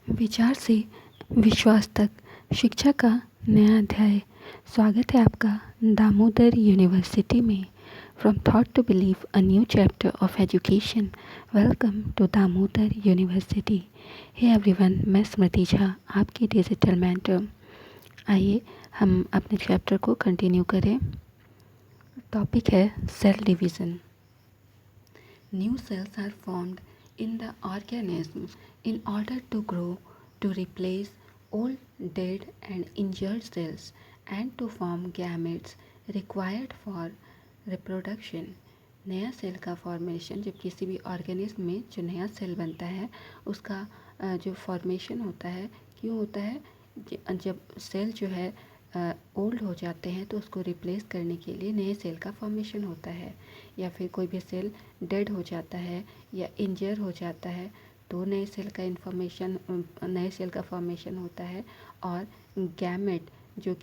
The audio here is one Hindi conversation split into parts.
विचार से विश्वास तक शिक्षा का नया अध्याय। स्वागत है आपका दामोदर यूनिवर्सिटी में। From thought to believe a new chapter of education. Welcome to Damodar University. Hey everyone, मैं स्मृति झा, आपकी डिजिटल मेंटर। आइए हम अपने चैप्टर को कंटिन्यू करें। टॉपिक है cell division. New cells are formed in the organism in order to grow, to replace old, dead and injured cells and to form gametes required for reproduction. नया सेल का फॉर्मेशन, जब किसी भी ऑर्गेनिज्म में जो नया सेल बनता है उसका जो फॉर्मेशन होता है, क्यों होता है? जब सेल जो है ओल्ड हो जाते हैं तो उसको रिप्लेस करने के लिए नए सेल का फॉर्मेशन होता है, या फिर कोई भी सेल डेड हो जाता है या इंजर हो जाता है तो नए सेल का फॉर्मेशन होता है। और गैमेट जो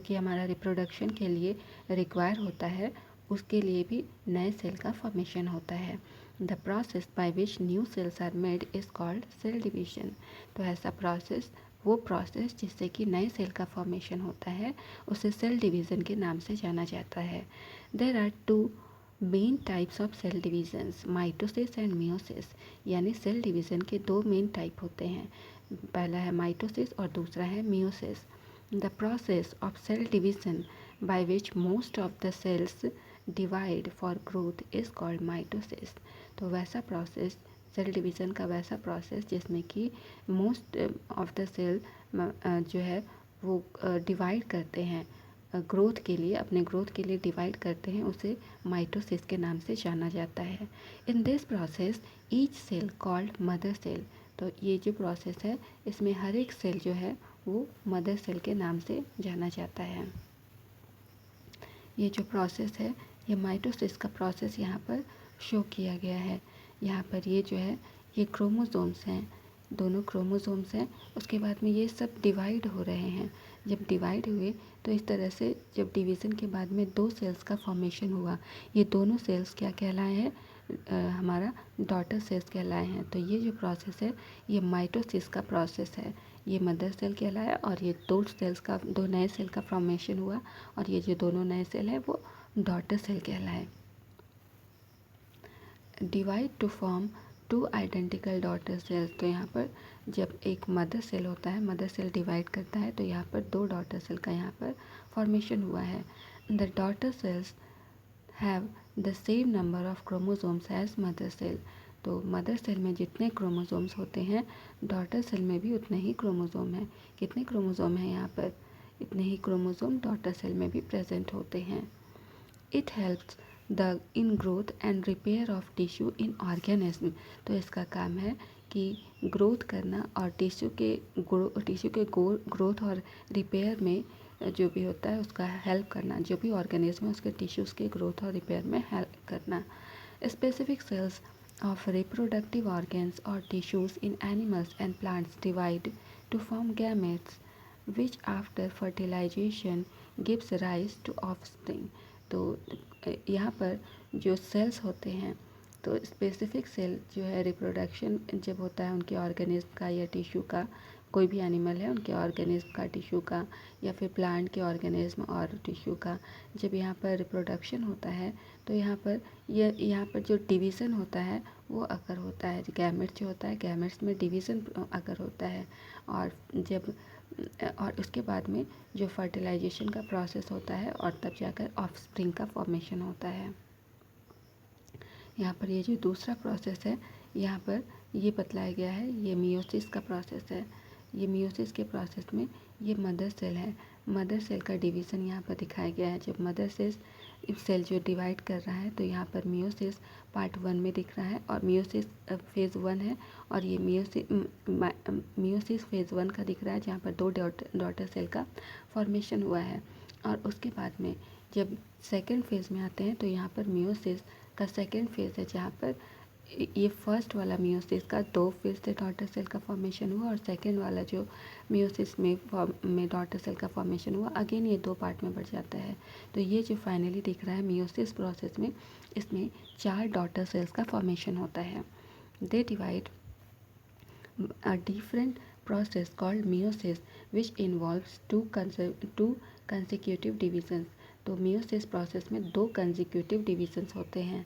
कि हमारा रिप्रोडक्शन के लिए रिक्वायर होता है, उसके लिए भी नए सेल का फॉर्मेशन होता है। The process by which new cells are made is called cell division. तो ऐसा प्रोसेस, वो प्रोसेस जिससे कि नए सेल का फॉर्मेशन होता है, उसे सेल डिवीज़न के नाम से जाना जाता है। There are two main types of cell divisions, mitosis and meiosis. यानी सेल डिवीज़न के दो मेन टाइप होते हैं, पहला है माइटोसिस और दूसरा है meiosis. The process of cell division by which most of the cells divide for growth is called mitosis. तो वैसा प्रोसेस, सेल डिवीज़न का वैसा प्रोसेस जिसमें कि मोस्ट ऑफ द सेल जो है वो डिवाइड करते हैं ग्रोथ के लिए, अपने ग्रोथ के लिए डिवाइड करते हैं, उसे माइटोसिस के नाम से जाना जाता है। In this process each cell called mother cell. तो ये जो प्रोसेस है, इसमें हर एक सेल जो है वो मदर सेल के नाम से जाना जाता है। ये जो प्रोसेस है, ये माइटोसिस का प्रोसेस यहाँ पर शो किया गया है। यहाँ पर ये जो है, ये क्रोमोसोम्स हैं, दोनों क्रोमोसोम्स हैं। उसके बाद में ये सब डिवाइड हो रहे हैं। जब डिवाइड हुए तो इस तरह से जब डिवीज़न के बाद में दो सेल्स का फॉर्मेशन हुआ, ये दोनों सेल्स क्या कहलाए हैं? हमारा डॉटर सेल्स कहलाए हैं। तो ये जो प्रोसेस है, ये माइटोसिस का प्रोसेस है। ये मदर सेल कहलाया और ये दो नए सेल का फॉर्मेशन हुआ, और ये जो दोनों नए सेल हैं वो डॉटर सेल कहलाए। Divide two form two identical daughter cells. तो यहाँ पर जब एक मदर सेल होता है, मदर सेल डिवाइड करता है, तो यहाँ पर दो डॉटर सेल का यहाँ पर फॉर्मेशन हुआ है। The daughter cells have the same number of chromosomes as mother cell. तो मदर सेल में जितने क्रोमोसोम्स होते हैं, डॉटर सेल में भी उतने ही क्रोमोसोम हैं। कितने क्रोमोसोम हैं यहाँ पर? इतने ही क्रोमोसोम डॉटर सेल में भी प्रेजेंट होते हैं। It helps the in growth and repair of tissue in organism. तो इसका काम है कि ग्रोथ करना और टिश्यू के ग्रोथ और रिपेयर में जो भी होता है उसका हेल्प करना। जो भी ऑर्गेनिज्म है उसके टिश्यूज़ के ग्रोथ और रिपेयर में हेल्प करना। Specific sales of reproductive organs or tissues in animals and plants divide to form gametes, which after fertilization gives rise to offspring. तो यहाँ पर जो सेल्स होते हैं, तो स्पेसिफिक सेल जो है रिप्रोडक्शन जब होता है उनके ऑर्गेनिज्म का या टिश्यू का, कोई भी एनिमल है उनके ऑर्गेनिज्म का, टिश्यू का, या फिर प्लांट के ऑर्गेनिज्म और टिश्यू का, जब यहाँ पर रिप्रोडक्शन होता है तो यहाँ पर जो डिवीज़न होता है वो अगर होता है, गैमेट्स जो होता है, गैमेट्स में डिवीज़न अगर होता है, और उसके बाद में जो फर्टिलाइजेशन का प्रोसेस होता है, और तब जाकर ऑफस्प्रिंग का फॉर्मेशन होता है। यहाँ पर ये जो दूसरा प्रोसेस है, यहाँ पर ये बतलाया गया है, ये मियोसिस का प्रोसेस है। ये मियोसिस के प्रोसेस में ये मदर सेल है, मदर सेल का डिवीज़न यहाँ पर दिखाया गया है। जब मदर सेल जो डिवाइड कर रहा है, तो यहाँ पर मियोसिस पार्ट 1 में दिख रहा है, और मियोसिस फेज़ 1 है, और ये मियोसिस फेज़ 1 का दिख रहा है, जहाँ पर दो डॉटर सेल का फॉर्मेशन हुआ है। और उसके बाद में जब सेकेंड फेज़ में आते हैं, तो यहाँ पर मियोसिस का सेकेंड फेज़ है, जहाँ पर ये फर्स्ट वाला मियोसिस का दो फेज से डॉटर सेल का फॉर्मेशन हुआ, और सेकेंड वाला जो मियोसिस में डॉटर सेल का फॉर्मेशन हुआ, अगेन ये दो पार्ट में बढ़ जाता है। तो ये जो फाइनली दिख रहा है मियोसिस प्रोसेस में, इसमें 4 डॉटर सेल्स का फॉर्मेशन होता है। They divide a different process called meiosis which involves two consecutive divisions. तो meiosis process में दो consecutive divisions होते हैं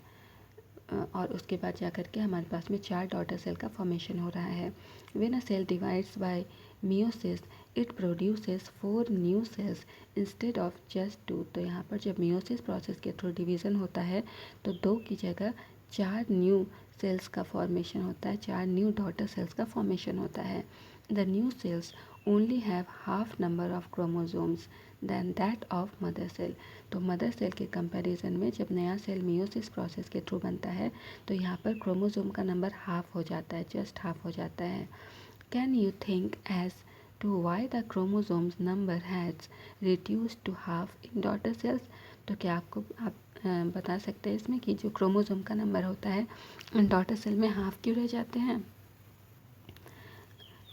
और उसके बाद जाकर के हमारे पास में 4 डॉटर सेल का फॉर्मेशन हो रहा है. When a cell divides by meiosis it produces 4 new cells instead of just 2. तो यहाँ पर जब meiosis प्रोसेस के थ्रू डिवीज़न होता है तो 2 की जगह 4 न्यू सेल्स का फॉर्मेशन होता है, 4 न्यू डॉटर सेल्स का फॉर्मेशन होता है. The new cells only have half number of chromosomes than that of mother cell. तो मदर सेल के कंपैरिजन में जब नया सेल मियोसिस प्रोसेस के थ्रू बनता है तो यहाँ पर क्रोमोसोम का नंबर हाफ हो जाता है, जस्ट हाफ हो जाता है. Can you think as to why the chromosomes number has reduce to half in daughter cells. तो क्या आप बता सकते हैं इसमें कि जो क्रोमोसोम का नंबर होता है डॉटर सेल में हाफ क्यों रह जाते हैं.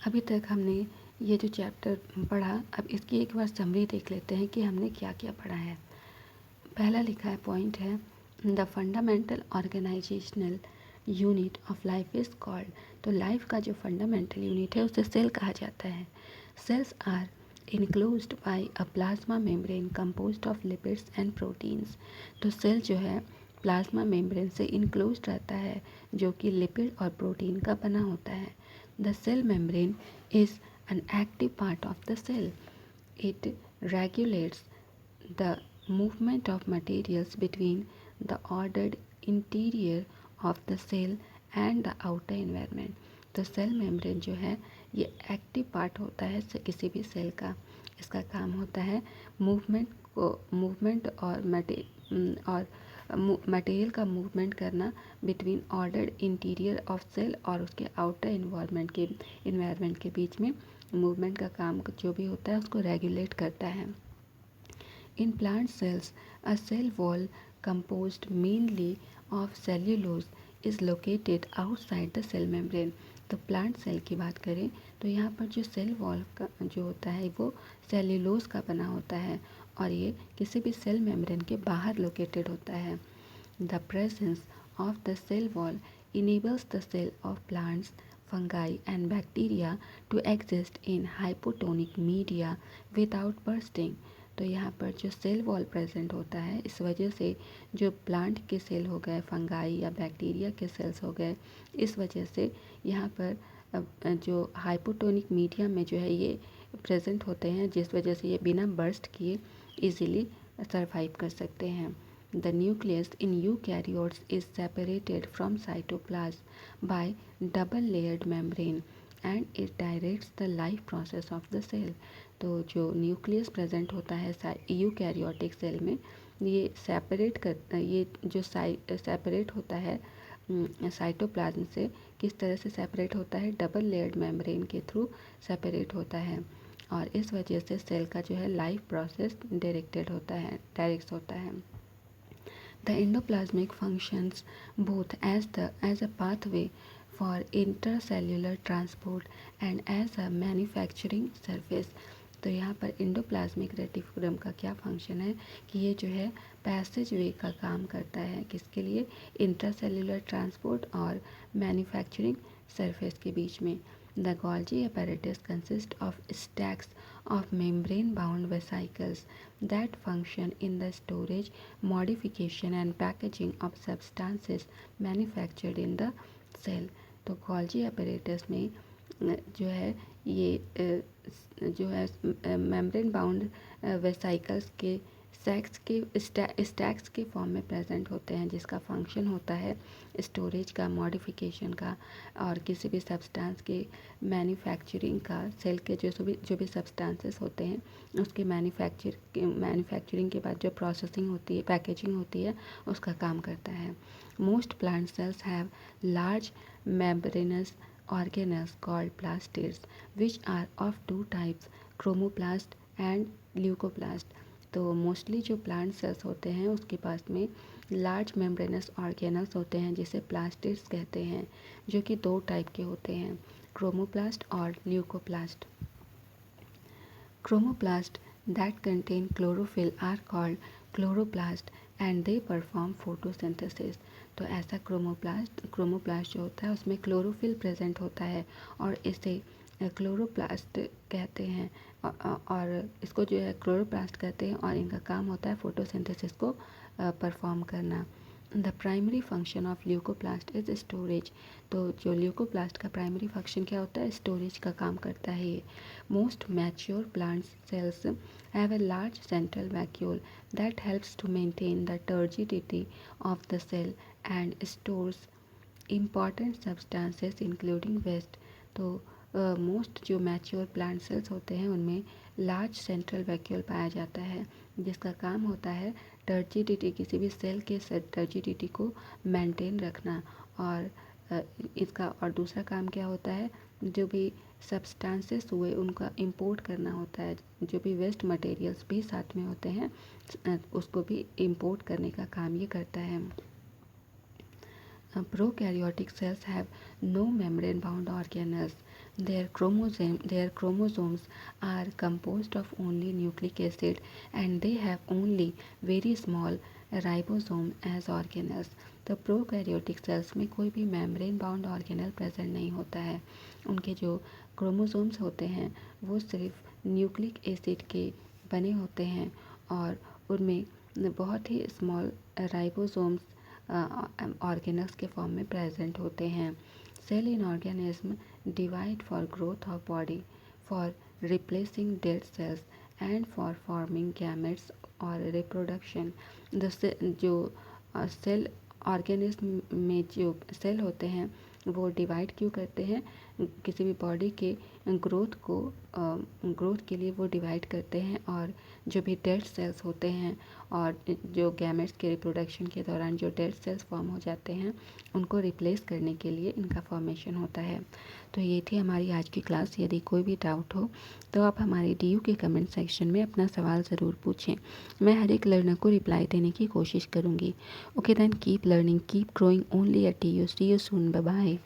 अभी तक हमने ये जो चैप्टर पढ़ा, अब इसकी एक बार समरी देख लेते हैं कि हमने क्या क्या पढ़ा है. पहला लिखा है पॉइंट है the fundamental organisational unit of life is called. तो लाइफ का जो फंडामेंटल यूनिट है उसे सेल कहा जाता है. Cells are enclosed by a plasma membrane composed of lipids and proteins. तो सेल जो है प्लाज्मा मेम्ब्रेन से इनक्लोज रहता है जो कि लिपिड और प्रोटीन का बना होता है. The cell membrane is an active part of the cell. It regulates the movement of materials between the ordered interior of the cell and the outer environment. तो सेल मेम्ब्रेन जो है ये एक्टिव पार्ट होता है किसी भी सेल का. इसका काम होता है मूवमेंट और मटेरियल का मूवमेंट करना between ordered interior of cell और उसके आउटर इन्वायरमेंट के बीच में मूवमेंट का काम जो भी होता है उसको रेगुलेट करता है. In plant cells a cell wall composed mainly of cellulose is located outside the cell membrane. तो प्लांट सेल की बात करें तो यहाँ पर जो सेल वॉल का जो होता है वो सेल्यूलोज का बना होता है और ये किसी भी सेल मेम्ब्रेन के बाहर लोकेटेड होता है. The presence of the cell wall enables the cell of plants, fungi and bacteria to exist in hypotonic media without bursting. तो यहाँ पर जो सेल वॉल प्रेजेंट होता है इस वजह से जो प्लांट के सेल हो गए, फंगाई या बैक्टीरिया के सेल्स हो गए, इस वजह से यहाँ पर जो हाइपोटोनिक मीडिया में जो है ये प्रेजेंट होते हैं जिस वजह से ये बिना बर्स्ट किए इजीली सरवाइव कर सकते हैं. The nucleus in eukaryotes is separated from cytoplasm by double-layered membrane and it directs the life process of the cell. तो जो न्यूक्लियस प्रेजेंट होता है यूकैरियोटिक सेल में ये जो सेपरेट होता है साइटोप्लाज्म से किस तरह से सेपरेट होता है, डबल लेयर्ड मेम्ब्रेन के थ्रू सेपरेट होता है और इस वजह से सेल का जो है लाइफ प्रोसेस डायरेक्ट होता है. The endoplasmic functions both as a pathway for intracellular transport and as a manufacturing surface. तो यहाँ पर इंडोप्लाज्मिक रेटिकुलम का क्या फंक्शन है कि ये जो है पैसेज वे का काम करता है किसके लिए, इंट्रासेल्युलर ट्रांसपोर्ट और मैन्युफैक्चरिंग सरफेस के बीच में. The Golgi apparatus consists of stacks of membrane-bound vesicles that function in the storage, modification and packaging of substances manufactured in the cell. तो Golgi apparatus में जो है ये जो है मेम्ब्रेन बाउंड वेसाइकल्स के स्टैक्स के फॉर्म में प्रेजेंट होते हैं जिसका फंक्शन होता है स्टोरेज का, मॉडिफिकेशन का और किसी भी सब्सटेंस के मैन्युफैक्चरिंग का. सेल के जो भी सब्सटेंसेस होते हैं उसके मैन्युफैक्चरिंग के बाद जो प्रोसेसिंग होती है, पैकेजिंग होती है, उसका काम करता है. Most plant cells have large membranes organelles called plastids which are of two types, chromoplast and leucoplast. तो मोस्टली जो प्लांट सेल्स होते हैं उसके पास में लार्ज मेम्ब्रेनस ऑर्गेनल्स होते हैं जिसे प्लास्टिड्स कहते हैं जो कि दो टाइप के होते हैं, क्रोमोप्लास्ट और leucoplast. Chromoplasts that contain chlorophyll are called chloroplast and they perform photosynthesis. तो ऐसा क्रोमोप्लास्ट जो होता है उसमें क्लोरोफिल प्रेजेंट होता है और इसे क्लोरोप्लास्ट कहते हैं। और इसको जो है क्लोरोप्लास्ट कहते हैं और इनका काम होता है फोटोसिंथेसिस को परफॉर्म करना। The primary function of leucoplast is storage. तो जो ल्यूकोप्लास्ट का प्राइमरी फंक्शन क्या होता है, स्टोरेज का काम करता है ये। Most mature plant cells have a large central vacuole that helps to maintain the turgidity of the cell and stores important substances including waste। तो मोस्ट जो मैच्योर प्लांट सेल्स होते हैं उनमें लार्ज सेंट्रल वैक्यूल पाया जाता है जिसका काम होता है टर्जिडिटी, किसी भी सेल के टर्जिडिटी को मेंटेन रखना। और इसका और दूसरा काम क्या होता है, जो भी सब्सटेंसेस हुए उनका इंपोर्ट करना होता है, जो भी वेस्ट मटेरियल्स भी साथ में होते हैं उसको भी इंपोर्ट करने का काम ये करता है। Prokaryotic cells have no membrane-bound organelles. Their chromosomes are composed of only nucleic acid, and they have only very small ribosome as organelles। तो प्रोकैरियोटिक सेल्स में कोई भी मेम्ब्रेन बाउंड ऑर्गेनल प्रेजेंट नहीं होता है। उनके जो क्रोमोसोम्स होते हैं वो सिर्फ न्यूक्लिक एसिड के बने होते हैं और उनमें बहुत ही स्मॉल राइबोसोम्स ऑर्गेनल्स के फॉर्म में प्रेजेंट होते हैं। Cell in organism divide for growth of body, for replacing dead cells and for forming gametes और रिप्रोडक्शन। जो सेल ऑर्गेनिज्म में जो सेल होते हैं वो डिवाइड क्यों करते हैं, किसी भी बॉडी के ग्रोथ के लिए वो डिवाइड करते हैं और जो भी डेड सेल्स होते हैं और जो गैमेट्स के रिप्रोडक्शन के दौरान जो डेड सेल्स फॉर्म हो जाते हैं उनको रिप्लेस करने के लिए इनका फॉर्मेशन होता है। तो ये थी हमारी आज की क्लास। यदि कोई भी डाउट हो तो आप हमारे DU के कमेंट सेक्शन में अपना सवाल ज़रूर पूछें। मैं हर एक लर्नर को रिप्लाई देने की कोशिश करूँगी। Okay then, keep learning, keep growing only at DU। See you soon, bye bye.